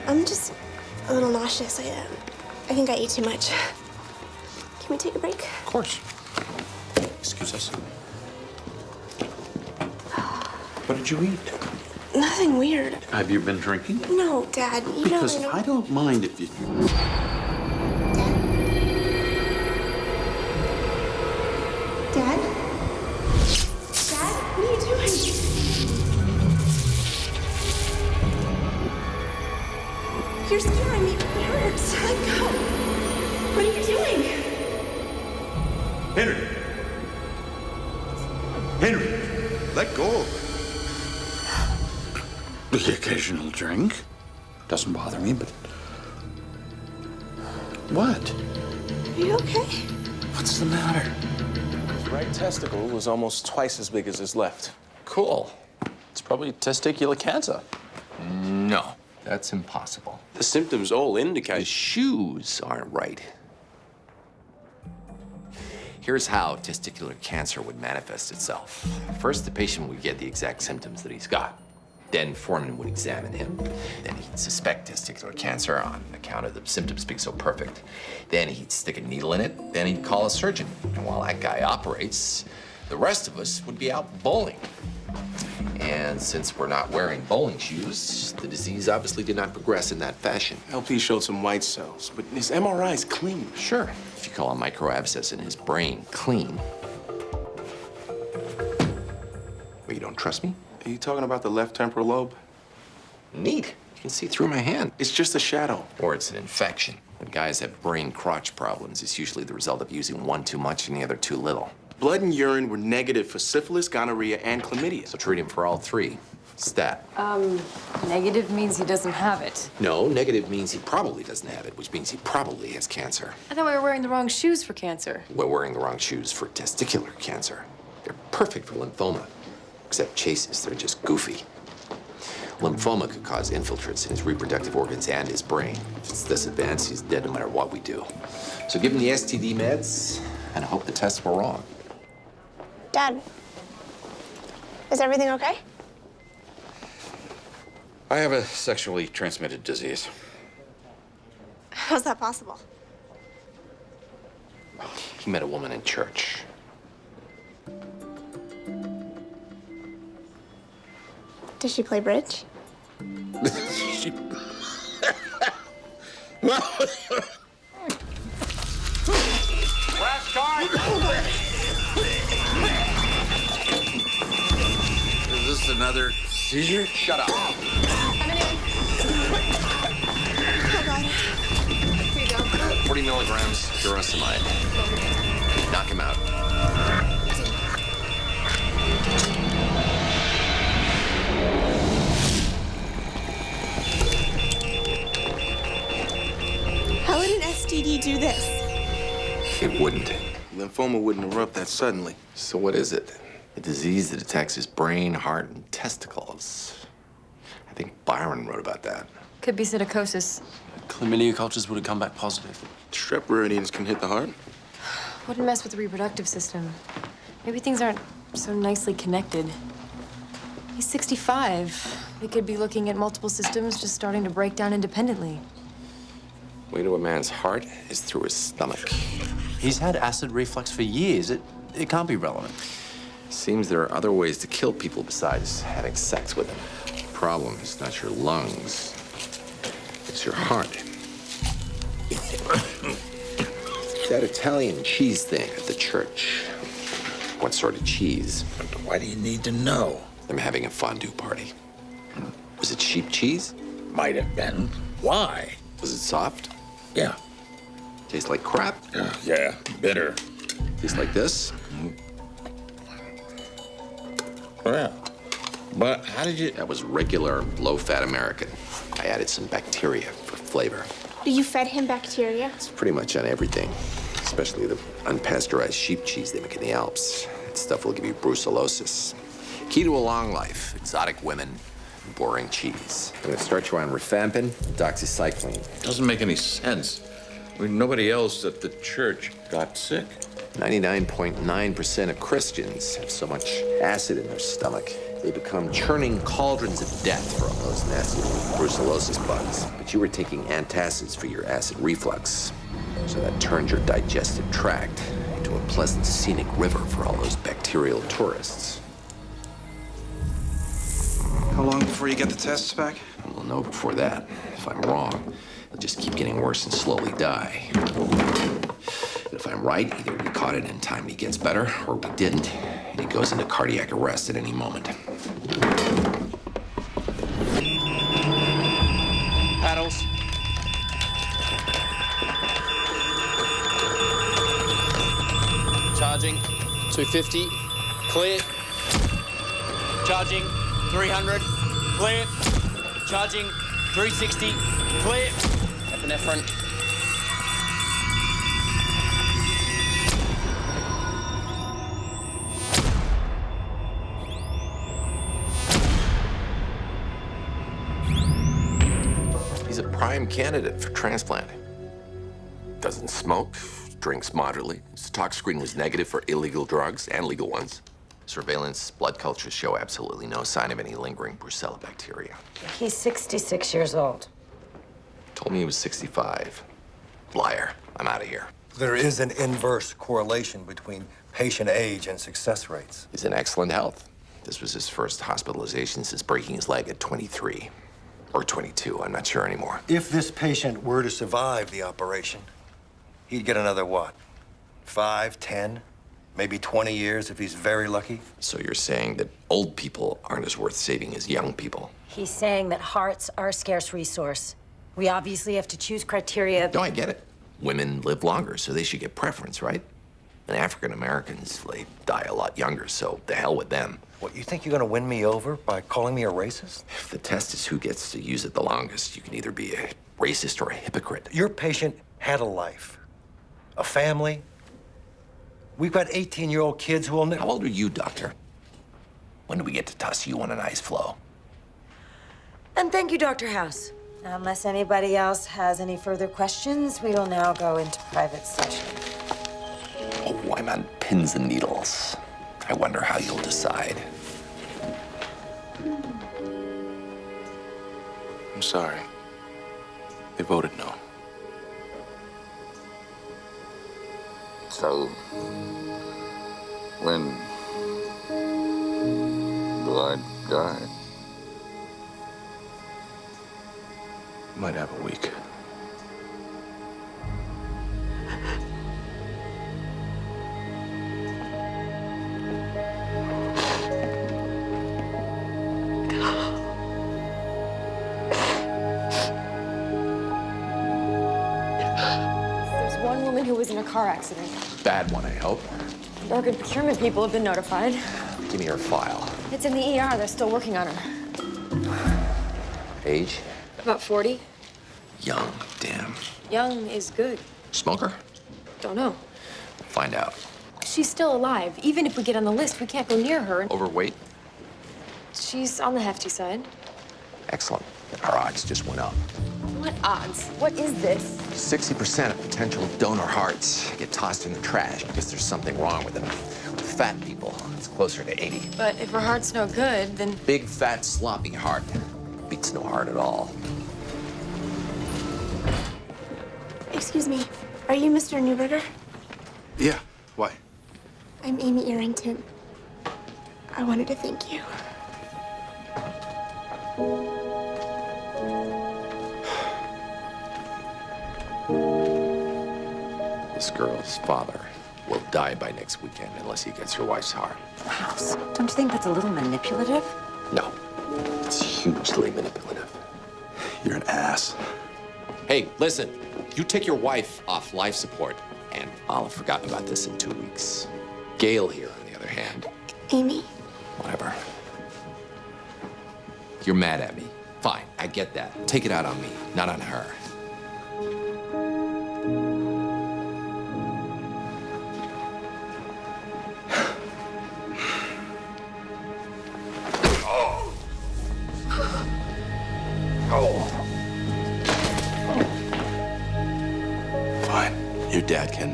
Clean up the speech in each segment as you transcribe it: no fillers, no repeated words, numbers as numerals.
I'm just a little nauseous. I think I ate too much. Can we take a break? Of course. Excuse us. What did you eat? Nothing weird. Have you been drinking? No, Dad. You Because know I don't mind if you... Dad? Dad? Dad? What are you doing? You're scaring me. It hurts. Let go. What are you doing? Henry! Henry! Let go. The occasional drink. Doesn't bother me, but... What? Are you okay? What's the matter? His right testicle was almost twice as big as his left. Cool. It's probably testicular cancer. No, that's impossible. The symptoms all The indicate... shoes aren't right. Here's how testicular cancer would manifest itself. First, the patient would get the exact symptoms that he's got. Then foreman would examine him. Then he'd suspect testicular cancer on account of the symptoms being so perfect. Then he'd stick a needle in it. Then he'd call a surgeon. And while that guy operates, the rest of us would be out bowling. And since we're not wearing bowling shoes, the disease obviously did not progress in that fashion. LP showed some white cells, but his MRI is clean. Sure, if you call a microabscess in his brain clean. But you don't trust me? Are you talking about the left temporal lobe? Neat. You can see through my hand. It's just a shadow. Or it's an infection. When guys have brain crotch problems, it's usually the result of using one too much and the other too little. Blood and urine were negative for syphilis, gonorrhea, and chlamydia. So treat him for all three. Stat. Negative means he doesn't have it. No, negative means he probably doesn't have it, which means he probably has cancer. I thought we were wearing the wrong shoes for cancer. We're wearing the wrong shoes for testicular cancer. They're perfect for lymphoma. Except Chase's, they're just goofy. Lymphoma could cause infiltrates in his reproductive organs and his brain. If it's this advanced, he's dead no matter what we do. So give him the STD meds and hope the tests were wrong. Dad, is everything okay? I have a sexually transmitted disease. How's that possible? He met a woman in church. Does she play bridge? Last card! Is this another seizure? Shut up. Coming in. Oh, God. Here you go. 40 milligrams furosemide. Knock him out. How would an STD do this? It wouldn't. Lymphoma wouldn't erupt that suddenly. So what is it? A disease that attacks his brain, heart, and testicles. I think Byron wrote about that. Could be psittacosis. Chlamydia cultures would have come back positive. Strep radians can hit the heart. Wouldn't mess with the reproductive system. Maybe things aren't so nicely connected. He's 65. We could be looking at multiple systems just starting to break down independently. Way to a man's heart is through his stomach. He's had acid reflux for years. It can't be relevant. Seems there are other ways to kill people besides having sex with them. The problem is not your lungs. It's your heart. That Italian cheese thing at the church. What sort of cheese? Why do you need to know? I'm having a fondue party. Was it sheep cheese? Might have been. Why? Was it soft? Yeah. Tastes like crap? Yeah, bitter. Tastes like this? Yeah. But how did you... That was regular low-fat American. I added some bacteria for flavor. You fed him bacteria? It's pretty much on everything, especially the unpasteurized sheep cheese they make in the Alps. That stuff will give you brucellosis. Key to a long life, exotic women, boring cheese. I'm gonna start you on rifampin, doxycycline. Doesn't make any sense. I mean, nobody else at the church got sick. 99.9% of Christians have so much acid in their stomach, They become churning cauldrons of death for all those nasty Brucellosis bugs. But you were taking antacids for your acid reflux. So that turned your digestive tract into a pleasant scenic river for all those bacterial tourists. How long before you get the tests back? We'll know before that. If I'm wrong, it'll just keep getting worse and slowly die. But if I'm right, either we caught it in time and he gets better, or we didn't, and he goes into cardiac arrest at any moment. Paddles. Charging. 250. Clear. Charging. 300. Clear. Charging. 360. Clear. Epinephrine. He's a prime candidate for transplant. Doesn't smoke, drinks moderately. His tox screen was negative for illegal drugs and legal ones. Surveillance blood cultures show absolutely no sign of any lingering Brucella bacteria. He's 66 years old. Told me he was 65. Liar. I'm out of here. There is an inverse correlation between patient age and success rates. He's in excellent health. This was his first hospitalization since breaking his leg at 23. Or 22, I'm not sure anymore. If this patient were to survive the operation, he'd get another what? 5, 10, maybe 20 years if he's very lucky? So you're saying that old people aren't as worth saving as young people? He's saying that hearts are a scarce resource. We obviously have to choose criteria. No, I get it. Women live longer, so they should get preference, right? And African Americans, they die a lot younger, so the hell with them. What, you think you're gonna win me over by calling me a racist? If the test is who gets to use it the longest, you can either be a racist or a hypocrite. Your patient had a life, a family. We've got 18-year-old kids who will How old are you, doctor? When do we get to toss you on an ice floe? And thank you, Dr. House. Unless anybody else has any further questions, we will now go into private session. Oh, I'm on pins and needles. I wonder how you'll decide. I'm sorry. They voted no. So, when will I die? Might have a week. There's one woman who was in a car accident. Bad one, I hope. Organ procurement people have been notified. Give me her file. It's in the ER. They're still working on her. Age? About 40. Young, damn. Young is good. Smoker? Don't know. Find out. She's still alive. Even if we get on the list, we can't go near her. Overweight? She's on the hefty side. Excellent. Our odds just went up. What odds? What is this? 60% of potential donor hearts get tossed in the trash because there's something wrong with them. With fat people, it's closer to 80. But if her heart's no good, then... Big, fat, sloppy heart. Beats no heart at all. Excuse me, are you Mr. Newberger? Yeah, why? I'm Amy Arrington. I wanted to thank you. This girl's father will die by next weekend unless he gets your wife's heart. House, don't you think that's a little manipulative? No, it's hugely manipulative. You're an ass. Hey, listen, you take your wife off life support, and I'll have forgotten about this in 2 weeks. Gail here, on the other hand. Amy? Whatever. You're mad at me. Fine, I get that. Take it out on me, not on her. Fine. Your dad can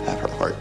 have her heart.